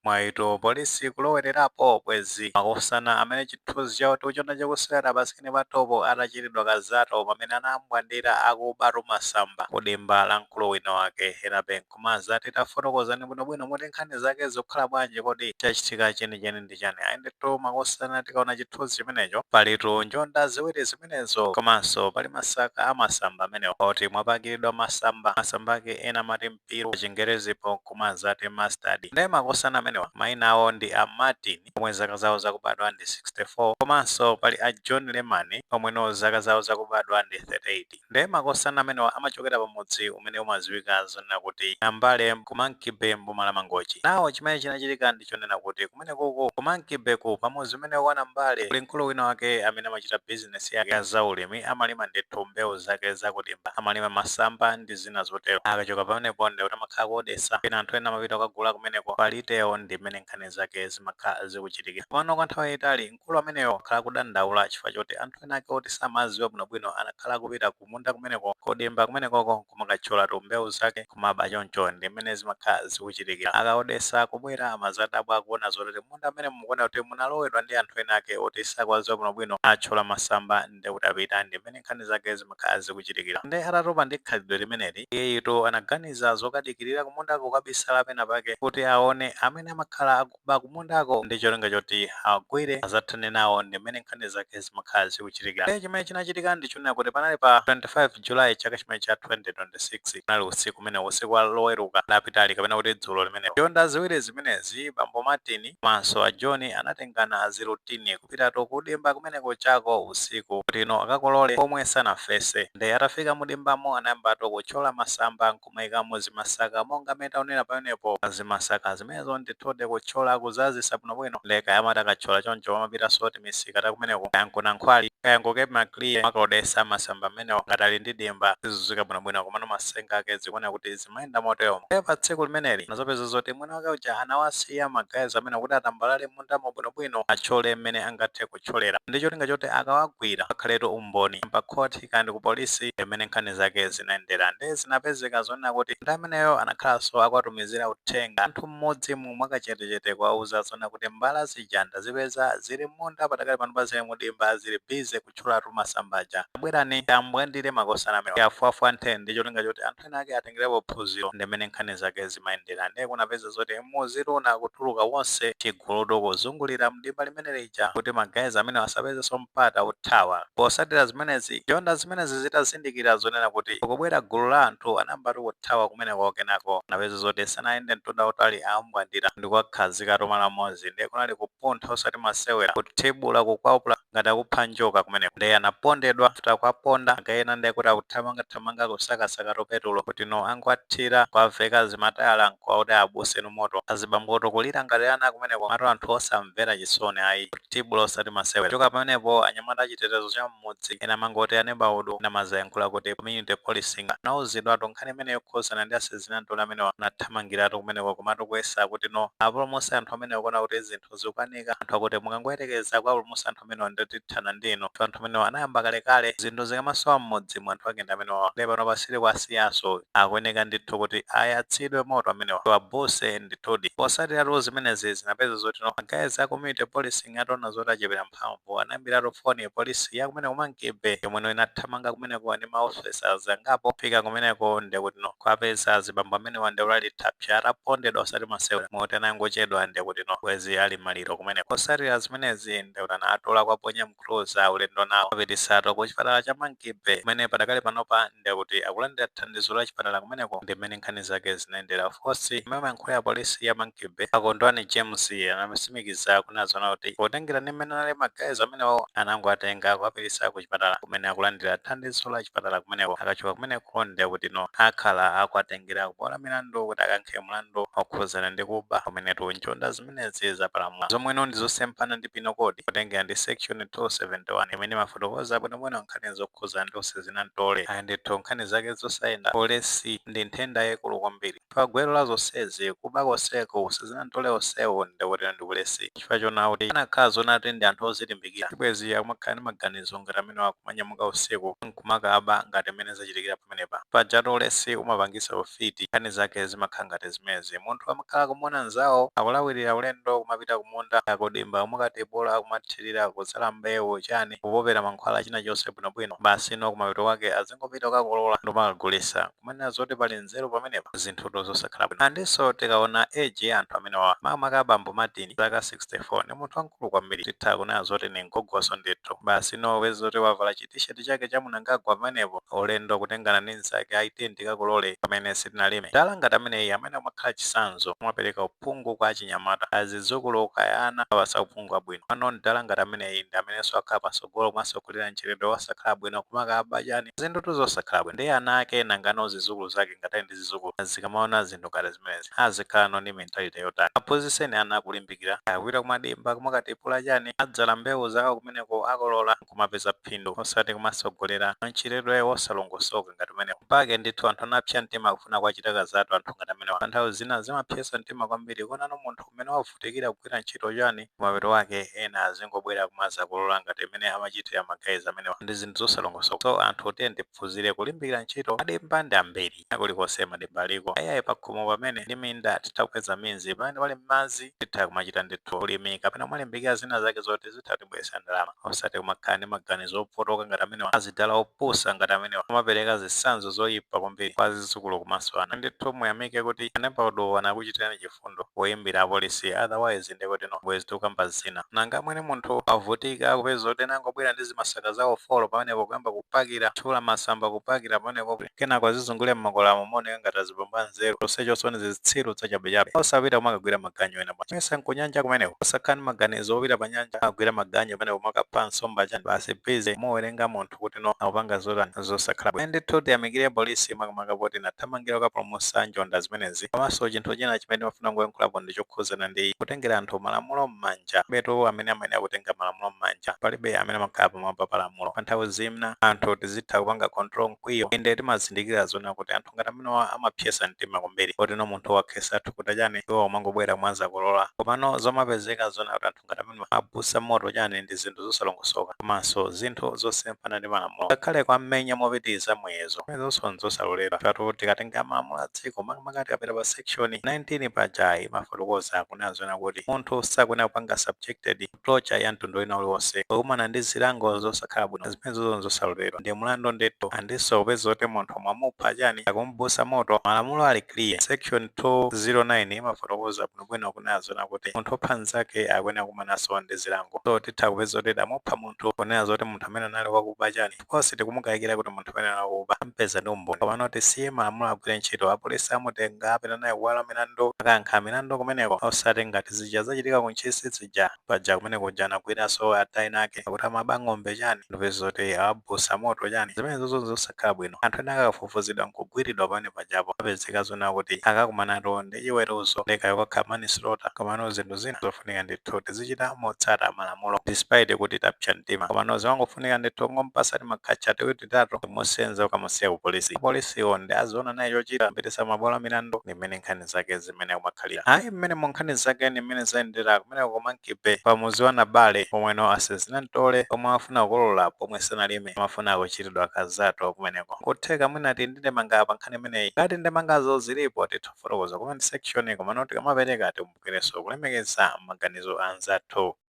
mwaito polisi kulowererapo bwezi makosana amene chithunzi chawo tiuchona chakuswera pasikeni patopo atachitidwa kazato pamene anamwandira akubatu masamba kudimba la mkulu wina wake enabe nkumaza titafotokozani bwinobwino moti nkhani zake zokhala bwanji kodi chachitika chenicheni ndi chani ayendetu makosana tikaona chithunzi chimenecho palitu njonda ziwiri zimenezo komanso pali masaka amasamba amenewo oti mwapangidwa masamba ake ena mati mpiru pachingerezipo kumaza ati mustard ndiye makosana amenewa mayina awo ndi a Martin omwe zaka zawo zakubadwa ndi 64 komanso pali a John Lemani omweno zaka zawo zakubadwa ndi 38 ndiye makosana amenewa amachokera pamudzi umene umaziwika zonena kuti ambale kumankibe mboma la Mangochi nawo chimene chinachitika ndichonena kuti kumene koko kumankibeku pamudzi umene wana mbale kuli mkulu wina wake amene amachita bizinesi yake ya zaulimi amalima ndithu mbewu zake zakudimba amalima masamba ndi zina zotero akachoka pamenepo ndi kuti amakhala kuodesa pena anthu ena amapita kukagula kumeneko palitewo ndi mmene nkhani zake zimakhala zikuchitikira pano kwa nthawi yayitali mkulu ameneyo akhala kudandaula chifukwa choti anthu ena ake oti samaziwa bwinobwino anakhala kupita kumunda kumeneko kodimba kumenekoko kumakachola mbewu zake kumaba choncho ndi mmene zimakhala zikuchitikira akaodesa kubwera amazadabwa akuona zoti munda amene mukuona kuti munalowedwa ndi anthu ena ake oti sakwaziwa bwinobwino achola masamba ndi kuti apita ndi mmene nkhani zake zimakhala zikuchitikira ndi atatopa ndi khalidwe limeneli iyeyitu anaganiza zokadikirira kumundako kabisala pena pake kuti aone amene amakhala akuba kumundako ndi cholinga choti agwire azathane nawo ndi mmene nkhani zake zimakhala zikuchitikira ndi chimene chinachitika ndichonena kuti panali pa 25 Julayi chaka chimene cha 2026 panali usiku umene usiku wa loweruka lapitali kapena kuti dzulo limene njonda ziwiri zimenezi bambo Martin komanso a John anatengana zirutini kupitatu kudimba kumeneko chako usiku kuti ino akakolole pomwe sanafese ndi atafika mudimbamo anayambatu kuchola masamba nkumayikamo zimasaka monga mmene taonera pamenepo zimasaka zimenezo ndithudi kuchola kuzazisa bwinobwino leka yamati akachola choncho amapita soti misika takumeneko kayankuna nkhwali kayankuke makliye makaodesa masamba amenewo ngati ali ndi dimba zizuzika bwinobwino komano masenga ake zikuoneka kuti zimayenda motero pa tsiku limeneli nazopeza zoti mwina wake uja anawasiya magazi amene kuti atambalale mundamo bwinobwino achole mmene angathe kucholera ndi cholinga choti akawagwira akhaletu umboni pa khoti kandi ku polisi mmene nkhani zake zinayendera ndi zinapezeka zonena kuti ndi ameneyo anakhalanso akuwatumizira uthenga anthu mmodzi mwakachetechete kuwauza zonena kuti mbala zijanda zipeza zili munda patakali pano pa zili mudimba zili bize kutchulatu masambaja abwerani amwandire makosana amenewo yafuafu anthe ndi cholinga choti anthu ena ake atengerepo phunziro ndi mmene nkhani zake zimayendera ndi kunapeza zoti muziruna kutuluka wonse chiguludu kuzungulira mdimba limene lija kuti magazi amene asapezenso mpata uthawa posatira zimenezi njonda zimenezi zitazindikira zonena kuti ukubwera gulu la anthu anambatu kuthawa kumeneko kenako napeza zoti sanayende mtunda utali amwandira ndi kuwakhazika tomala mozi ndi kunali kupuntha osati masewera kuthibula kukwapula ngati akupha njoka kumeneko ndi anapondedwa futa kwaponda akayena ndi kuti akuthamangathamanga kusakasaka topetulo kuti no angwathira kwaveka zimatayala nkwauti abusenu moto azibamboto kulira ngati ana kumeneko mato anthu osamvera chisoni ayi kuthibula osati masewera choka pamenepo anyamata achitetezo cha mmudzi ena mangoti anebaudu na mazayankhula kuti community policing nauzidwatu nkhani imene yokhuzana ndi asezinantola amene anathamangiratu kumeneko komatu kuyesa kuti no apulumusa anthu amene akuona kuti zinthu zikukanika anthu akuti mukangoyerekeza kwa apulumusa anthu amene nditithana ndino anthu amene anayamba kalekale zinthu zikamasowa mmudzi mu anthu ake ndi amene pano pasili kwasiyaso akuyeneka ndithu kuti ayatsidwe moto amenewa abuse ndithudi posatira zimenezi zinapeza zoti no magazi a community policing atona zoti achepera mphamvu anayambiratu foni ya polisi ya kumeneko mankibe yomweno inathamanga kumeneko ndi maofficers angapo fika kumeneko ndi kuti no kwapeza zibambo amenewa ndi ulali thapsa atapondedwa osati masewera moti anangochedwa ndi kuti no bwezi ali maliro kumeneko posatira zimenezi ndi kuti anatola kwaponya mkruza ulendo nawo apitisatu ku chipatala cha mankibe kumene patakali panopa ndi kuti akulandira thandizo la chipatala kumeneko ndi mmene nkhani zake zinayendera fosi mmene yankho ya polisi ya mankibe akondwani James anasimikiza kunazona kuti potengera ndi mmene anali magazi amenewo anangoatenga kuapitisa ku chipatala kumene akulandira thandizo la chipatala kumeneko akachoka kumeneko ndi kuti no akhala akuatengera kupola milandu kuti akankhe mlandu okhuzana ndi kuba kumenetu njonda zimenezi zapalamwa zomweno ndi zosempana ndi penal code kutengera ndi section section 271 imene mafotokoza bwinobwino nkhani zokhuza ntonse zinantole ndithu nkhani zake zosayenda polisi ndi nthenda yaikulu kwambiri pagwero la zonsezi kuba konseko sizinantole onsewo ndewotera ndi ulesi chifukwa chona kuti anakhala zonati ndi anthu ozilimbikira bwezi akumakhala ndi maganizo ngati amene akumanyamuka usiku nkumakaba ngati amene zachitikira pamenepa pajatu ulesi umapangisa ufiti nkhani zake zimakhala ngati zimezi munthu amakhala kumuona nzawo akulawirira ulendo kumapita kumunda akudimba kumukatipola kumathirira kudzala mbewu chani kupopera mankhwala china chonse bwinobwino basi no kumapito kwake azingopita kukakolola ndomakagulisa kumanena zoti pali nzeru pamenepa zinthuto zosakhala bwino andinso tikaona eji anthu amenewa makamaka abambo Martin zaka 64 ndi munthu wankulu kwambiri titha kunena zoti ni mgogoso ndithu basi no wezi zoti wavala chitisheti chake cha Mnangagwa pamenepo ulendo kutengana ndi nzake aitendi kakulole pamene sitinalime dala ngati ameneyi amene umakhala chisanzo umapereka uphungu kwa achinyamata azidzukulu ukayana awasa uphungu abwino pano ndala ngati ameneyi ndi amenenso akhala pasogolo kumasokolera mchitidwe wasakhala bwino kumakaba chani zinthutu zosakhala bwino ndi ana ake nangano zidzukulu zake ngati ndi zidzukulu zikamaona zinthu ngati zimenezi azikhala no ndi mentality yotani aphunzitseni ana kulimbikira akupita kumadimba kumakatipula chani adzala mbewu zawo kumeneko akolola kumapeza phindu osati kumasogolera mchitidwe wosalongosoka ngati umenewo mpake ndithu anthu anapsa mtima kufuna kuwachita kazatu anthu ngati amenewa nthawi zina zimapyesa mtima kwambiri kuonano munthu umene wavutikira kugwira ntchito chani kumapeto wake ena azingobwera kumaza kulola ngati imene amachitira magayizi amenewa ndi zinthu zosalongosoka so anthu tiye tiphunzire kulimbikira ntchito madimba ndi ambiri kulikonse madimba aliko ayayi pakhomo pamene ndi minda titha kukweza minzi pamene pali m'madzi titha kumachita ndithu ulimi kapena kumalimbikira zina zake zoti zitha tibweretsa ndalama osati kumakhala ndi maganizo opotoka ngati amenewa azidala opusa ngati amenewa amapereka zitsanzo zoyipa kwambiri kwa zidzukulu komanso ana ndithu muyamike kuti anepaudo anakuchitirani chifundo woyimbira apolisi otherwise ndikuti no bwezi tikukamba zina nanga mwene munthu avutika kupeza zoti nangobwera ndi zimasaka zawo folo pamenepo kuyamba kupakira tchula masamba kupakira pamenepo kenako azizungulira mmakola momoneka ngati azipamba nzeru chonsecho ni zitsiru zachabechabe osapita kumakagwira maganyu ena mesa nkunyanja kumeneko osakhala ndi maganizo opita pa nyanja akagwira maganyu pamenepo makapha nsomba chani basi bize mowerenga munthu kuti no akupanga zotani zosakhala bwino ndithu tiyamikire polisi makamaka poti nathamangira kukapulumutsa njonda zimenezi komanso chinthu china chimene mafuna kuyankhulapo ndi chokhuzana ndi kutengera anthu malamulo m'manja betu amene amayenera kutenga malamulo m'manja palibe amene amakhala pamwamba pa lamulo pa nthawi zina anthu tizitha kupanga control mkwiyo inde timazindikira zona kuti anthu ngati amenewa amapyesa mtima kwambiri kuti no munthu wakhesa thukuta chani iwo umangobwera mwaza kulola komano zomapezeka zona kuti anthu ngati amenewa abusa moto chani ndi zinthu zosalongosoka komanso zinthu zosiyana ndi malamulo ngakhale kwamenya mopitiriza muyezo zonso nzosalolera patu tikatenga malamulo a dziko makamaka tikapita pa section 19 pajayi mafotokoza kunena zona kuti munthu sakuyenera kupanga subjected to torture ya mtundu wina uliwonse pokumana ndi zilango zosakhala bwino zimenezo nzosalolera ndi mlandu ndithu andinso kupeza zoti munthu mwamupha chani akumbusa moto malamulo ali clear section 209 mafotokoza bwinobwino kunena zona kuti munthu opha mnzake akuyenera kumananso ndi zilango so titha kupeza zoti damupha munthu kunena zoti munthu amene anali wakuba chani kosi tikumukayikira kuti munthu amene anakuba ampeza ndi umboni komano tisiye malamulo agwire ntchito apolisi amutenga apita naye kuwala milandu akayankha milandu kumeneko osati ngati zija zachitika kuntchisi zija paja kumene kuja anagwiranso atayi ake akuti amaba ng'ombe chani ndipeza zoti abusa moto chani zimene zozo zosakhala bwino anthu ena akafufuzidwa nkugwiridwa pamene pajapo apezeka zona kuti akakumanatu ndi chiweruzo ndikayo kakhala manslaughter komano zinthu zina zofunika ndithu tizichita motsata malamulo despite kuti tapsa mtima komano zimangofunika ndithu ngompasa ti makhacha tiwiri titatu musenza ukamusiya kupolisiwo ndi aziona naye chochita mpitisa mabola milandu ni mmene nkhani zake zimene kumakhalira ayi mmene monkhani zake ni mmene zayendera kumene kumankibe pamuzi wa Nabale pomweno asezina mtole omwe afuna kukolola pomwe sanalime amafuna kuchitidwa kazatu kumeneko kutheka mwina tindinde manga pa nkhani imeneyi ngati ndemangazo zilipo tithofotokoza comment section komano tikamapereka timukireso kulemekeza maganizo anzathu